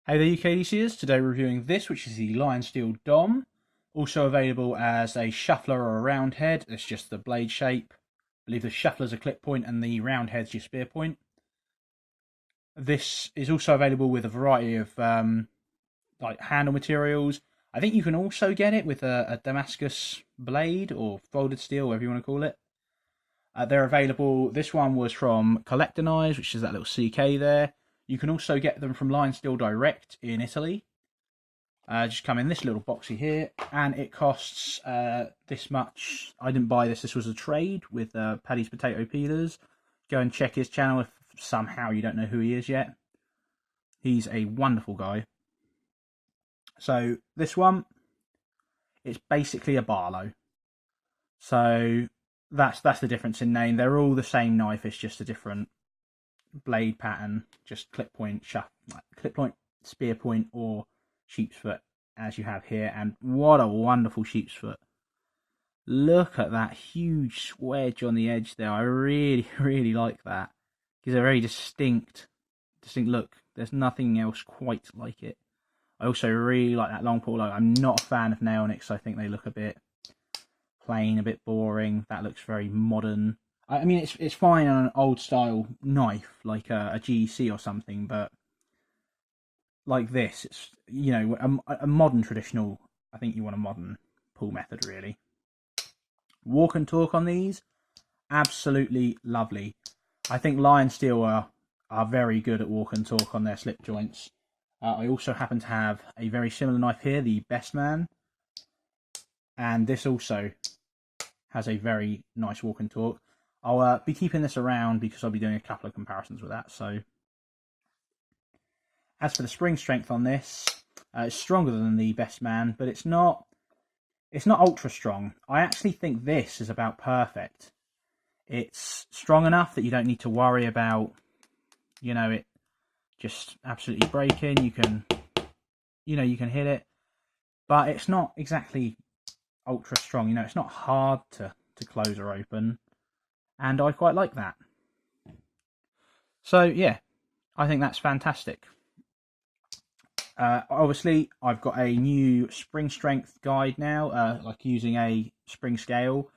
Hey there, UKDCers. Today we're reviewing this, which is the Lionsteel Dom. Also available as a shuffler or a round head. It's just the blade shape. I believe the shuffler's a clip point and the round head's your spear point. This is also available with a variety of like handle materials. I think you can also get it with a Damascus blade or folded steel, whatever you want to call it. They're available. This one was from Collector Knives, which is that little CK there. You can also get them from Lionsteel Direct in Italy. Just come in this little boxy here, and it costs this much. I didn't buy this. This was a trade with Paddy's Potato Peelers. Go and check his channel if somehow you don't know who he is yet. He's a wonderful guy. So this one, it's basically a Barlow. So that's the difference in name. They're all the same knife. It's just a different blade pattern. Just clip point, clip point, spear point, or sheep's foot, as you have here. And what a wonderful sheep's foot. Look at that huge wedge on the edge there. I really like that. Gives a very distinct look. There's nothing else quite like it. I also really like that long port. I'm not a fan of nail nicks. I think they look a bit plain, a bit boring. That looks very modern. I mean, it's fine on an old style knife like a GEC or something, but like this, it's, you know, a modern traditional. I think you want a modern pull method, really. Walk and torque on these, absolutely lovely. I think Lionsteel are very good at walk and torque on their slip joints. I also happen to have a very similar knife here, the Best Man, and this also has a very nice walk and torque. I'll be keeping this around because I'll be doing a couple of comparisons with that. So, as for the spring strength on this, it's stronger than the Best Man, but it's not ultra strong. I actually think this is about perfect. It's strong enough that you don't need to worry about, you know, it just absolutely breaking. You can hit it, but it's not exactly ultra strong. You know, it's not hard to close or open, and I quite like that. So yeah, I think that's fantastic. Obviously, I've got a new spring strength guide now, like using a spring scale.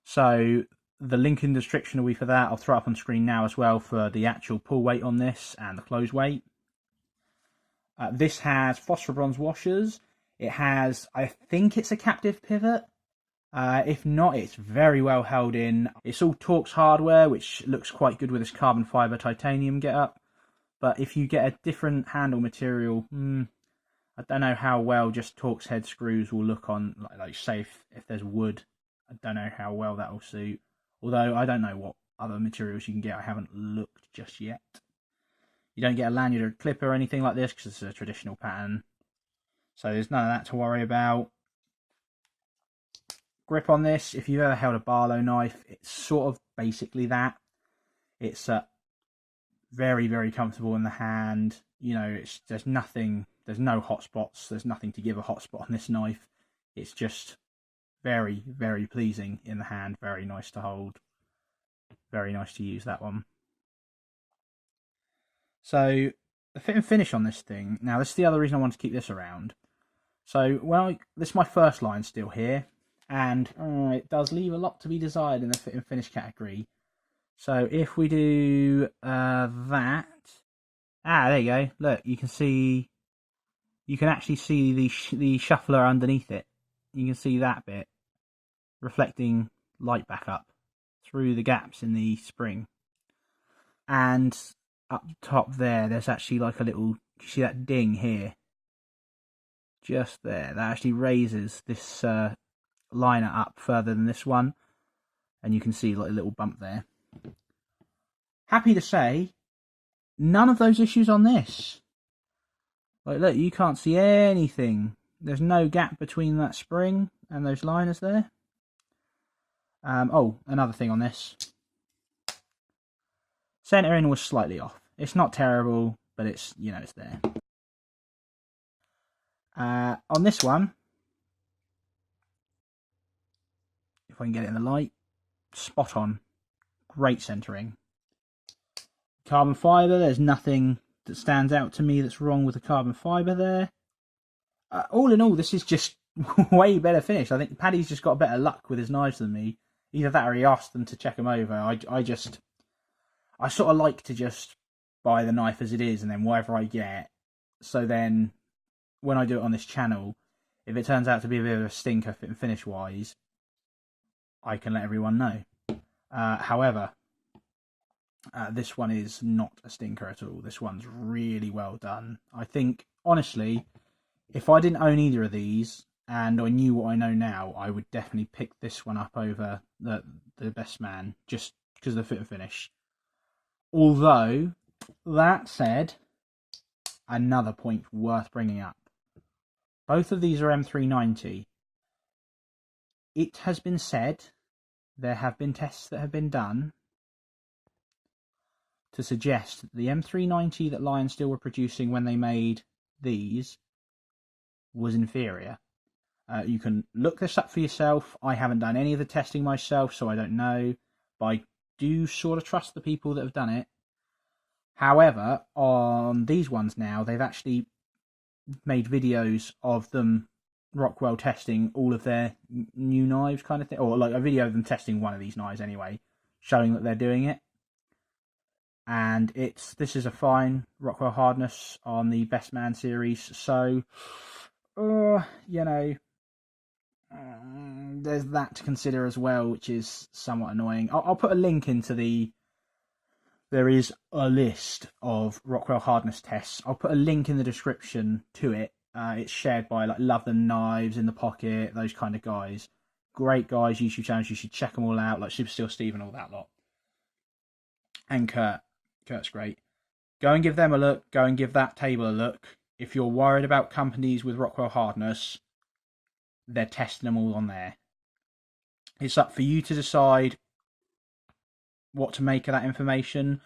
So the link in the description will be for that. I'll throw up on screen now as well for the actual pull weight on this and the close weight. This has phosphor bronze washers. It has, I think it's a captive pivot. If not, it's very well held in. It's all Torx hardware, which looks quite good with this carbon fibre titanium getup. But if you get a different handle material, I don't know how well just Torx head screws will look on, like say if there's wood. I don't know how well that will suit. Although I don't know what other materials you can get. I haven't looked just yet. You don't get a lanyard or clip or anything like this because it's a traditional pattern. So there's none of that to worry about. Grip on this, if you've ever held a Barlow knife, it's sort of basically that. It's very comfortable in the hand. You know, there's no hot spots. There's nothing to give a hot spot on this knife. It's just very pleasing in the hand. Very nice to hold. Very nice to use, that one. So the fit and finish on this thing. Now, this is the other reason I want to keep this around. So, well, this is my first Lionsteel here, and it does leave a lot to be desired in the fit and finish category. So if we do that, there you go. Look, you can actually see the shuffler underneath it. You can see that bit reflecting light back up through the gaps in the spring. And up top there's actually like a little, you see that ding here? Just there. That actually raises this liner up further than this one. And you can see like a little bump there. Happy to say, none of those issues on this. Like, look, you can't see anything. There's no gap between that spring and those liners there. Oh, another thing on this. Centering was slightly off. It's not terrible, but it's, you know, it's there. On this one, if I can get it in the light, spot on. Great centering. Carbon fibre, there's nothing that stands out to me that's wrong with the carbon fibre there. All in all, this is just way better finish. I think Paddy's just got better luck with his knives than me. Either that or he asked them to check them over. I sort of like to just buy the knife as it is and then whatever I get. So then when I do it on this channel, if it turns out to be a bit of a stinker fit and finish wise, I can let everyone know. However, this one is not a stinker at all. This one's really well done. I think, honestly, if I didn't own either of these and I knew what I know now, I would definitely pick this one up over the Best Man, just because of the fit and finish. Although, that said, another point worth bringing up. Both of these are M390. It has been said, there have been tests that have been done to suggest that the M390 that Lionsteel were producing when they made these was inferior. You can look this up for yourself. I haven't done any of the testing myself, so I don't know. But I do sort of trust the people that have done it. However, on these ones now, they've actually made videos of them Rockwell testing all of their new knives kind of thing. Or like a video of them testing one of these knives anyway, showing that they're doing it. And this is a fine Rockwell Hardness on the Best Man series. So, you know, there's that to consider as well, which is somewhat annoying. I'll put a link into there is a list of Rockwell Hardness tests. I'll put a link in the description to it. It's shared by like Love Them Knives, In the Pocket, those kind of guys. Great guys, YouTube channels. You should check them all out, like Super Steel Steve and all that lot. And Kurt's great. Go and give them a look. Go and give that table a look. If you're worried about companies with Rockwell Hardness, they're testing them all on there. It's up for you to decide what to make of that information.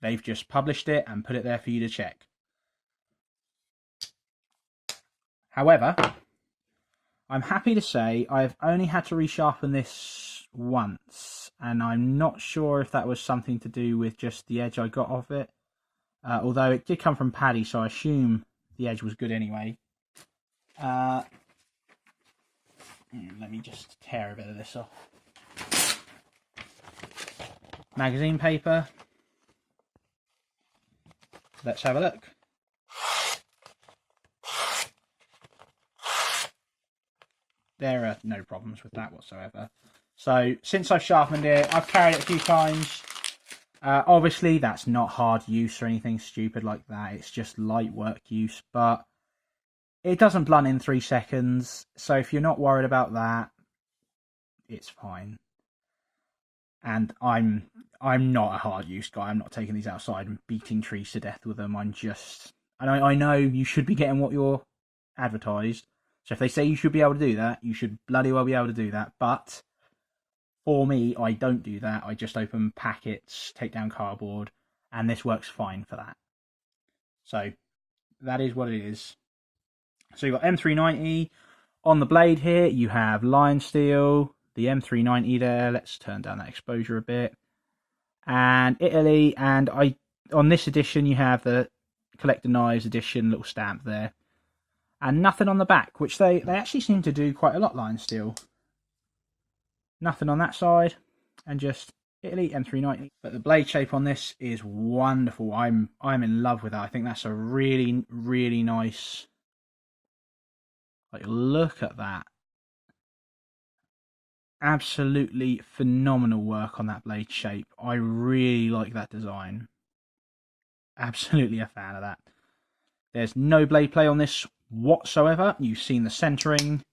They've just published it and put it there for you to check. However, I'm happy to say I've only had to resharpen this once, and I'm not sure if that was something to do with just the edge I got off it. Although it did come from Paddy, so I assume the edge was good anyway. Let me just tear a bit of this off. Magazine paper. Let's have a look. There are no problems with that whatsoever. So since I've sharpened it, I've carried it a few times. Obviously that's not hard use or anything stupid like that. It's just light work use, but it doesn't blunt in 3 seconds. So if you're not worried about that, it's fine. And I'm not a hard use guy. I'm not taking these outside and beating trees to death with them. I know you should be getting what you're advertised. So if they say you should be able to do that, you should bloody well be able to do that. But for me, I don't do that. I just open packets, take down cardboard, and this works fine for that. So that is what it is. So you've got M390 on the blade here. You have Lionsteel, the M390 there. Let's turn down that exposure a bit. And Italy, and on this edition you have the Collector Knives edition little stamp there. And nothing on the back, which they actually seem to do quite a lot, Lionsteel. Nothing on that side, and just Italy M390. But the blade shape on this is wonderful. I'm in love with that. I think that's a really, really nice. Like, look at that. Absolutely phenomenal work on that blade shape. I really like that design. Absolutely a fan of that. There's no blade play on this whatsoever. You've seen the centering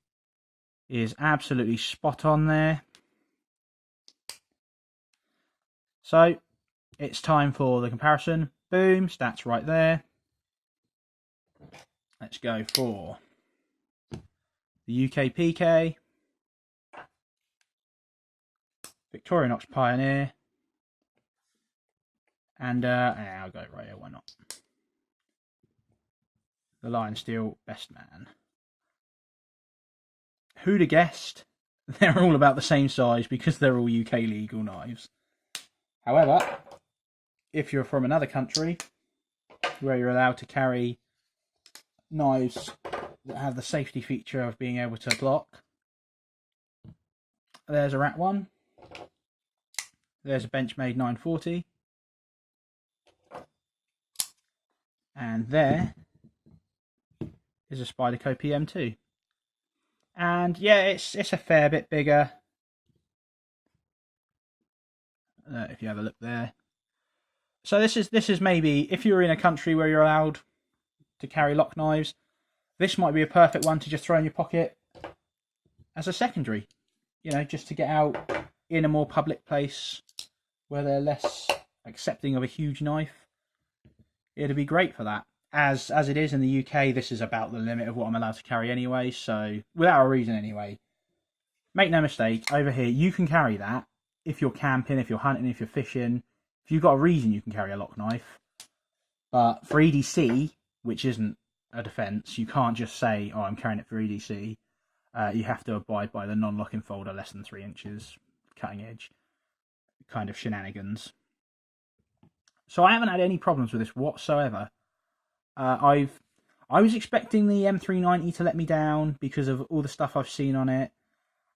is absolutely spot on there. So it's time for the comparison. Boom, stats right there. Let's go for the UK PK, Victorinox Pioneer, and I'll go right here, why not? The Lionsteel Best Man. Who'd have guessed? They're all about the same size because they're all UK legal knives. However, if you're from another country, where you're allowed to carry knives that have the safety feature of being able to block. There's a rat one. There's a Benchmade 940. And there is a Spyderco PM2. And yeah, it's a fair bit bigger. If you have a look there. So this is maybe, if you're in a country where you're allowed to carry lock knives, this might be a perfect one to just throw in your pocket as a secondary. You know, just to get out in a more public place where they're less accepting of a huge knife. It'd be great for that. As it is in the UK, this is about the limit of what I'm allowed to carry anyway, so without a reason anyway. Make no mistake, over here you can carry that if you're camping, if you're hunting, if you're fishing. If you've got a reason, you can carry a lock knife. But for EDC, which isn't a defence, you can't just say, oh, I'm carrying it for EDC. You have to abide by the non-locking folder less than 3 inches, cutting edge kind of shenanigans. So I haven't had any problems with this whatsoever. I was expecting the M390 to let me down because of all the stuff I've seen on it,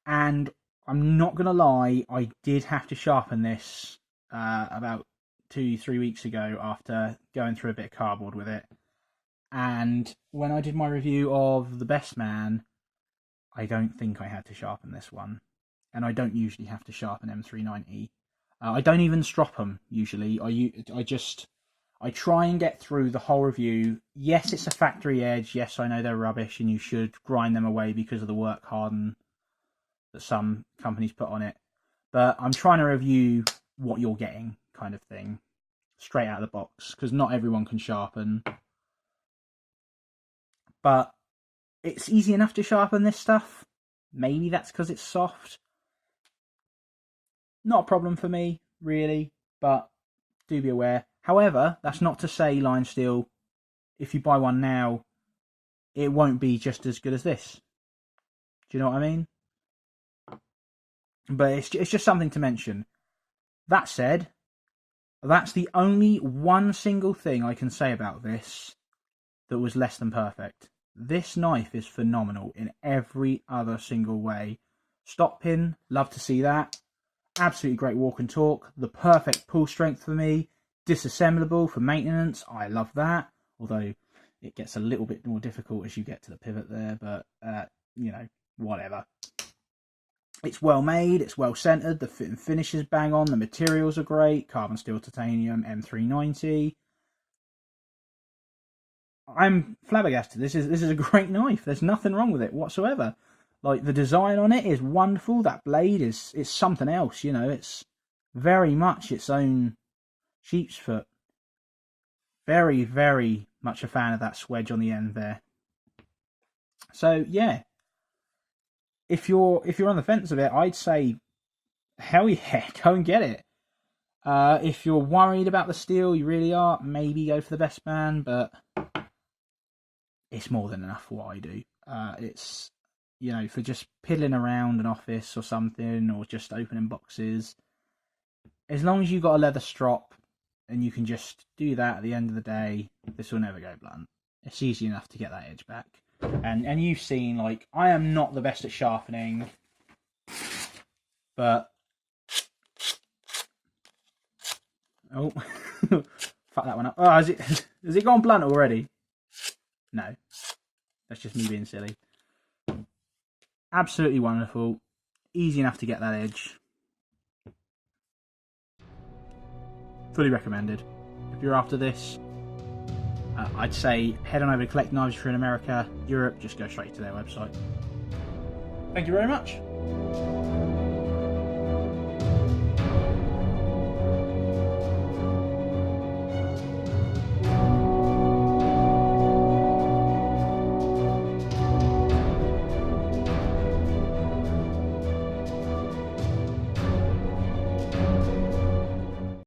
and I'm not gonna lie, I did have to sharpen this about 2-3 weeks ago after going through a bit of cardboard with it. And when I did my review of the Best Man, I don't think I had to sharpen this one, and I don't usually have to sharpen M390. I don't even strop them usually. I try and get through the whole review. Yes, it's a factory edge. Yes, I know they're rubbish and you should grind them away because of the work harden that some companies put on it. But I'm trying to review what you're getting, kind of thing, straight out of the box, because not everyone can sharpen. But it's easy enough to sharpen this stuff. Maybe that's because it's soft. Not a problem for me, really, but do be aware. However, that's not to say, Lionsteel, if you buy one now, it won't be just as good as this. Do you know what I mean? But it's just something to mention. That said, that's the only one single thing I can say about this that was less than perfect. This knife is phenomenal in every other single way. Stop pin, love to see that. Absolutely great walk and talk. The perfect pull strength for me. Disassemblable for maintenance. I love that. Although it gets a little bit more difficult as you get to the pivot there. But, you know, whatever. It's well made. It's well centered. The fit and finish is bang on. The materials are great. Carbon steel titanium M390. I'm flabbergasted. This is a great knife. There's nothing wrong with it whatsoever. Like, the design on it is wonderful. That blade is something else, you know. It's very much its own sheep's foot. Very, very much a fan of that swedge on the end there. So, yeah. If you're on the fence of it, I'd say, hell yeah, go and get it. If you're worried about the steel, you really are, maybe go for the Best Man, but it's more than enough for what I do. It's, you know, for just piddling around an office or something, or just opening boxes. As long as you've got a leather strop and you can just do that at the end of the day, this will never go blunt. It's easy enough to get that edge back. And you've seen, like, I am not the best at sharpening, but oh, fuck that one up. Oh, has it gone blunt already? No, that's just me being silly. Absolutely wonderful. Easy enough to get that edge. Fully recommended. If you're after this, I'd say head on over to Collect Knives if you're in America. Europe, just go straight to their website. Thank you very much.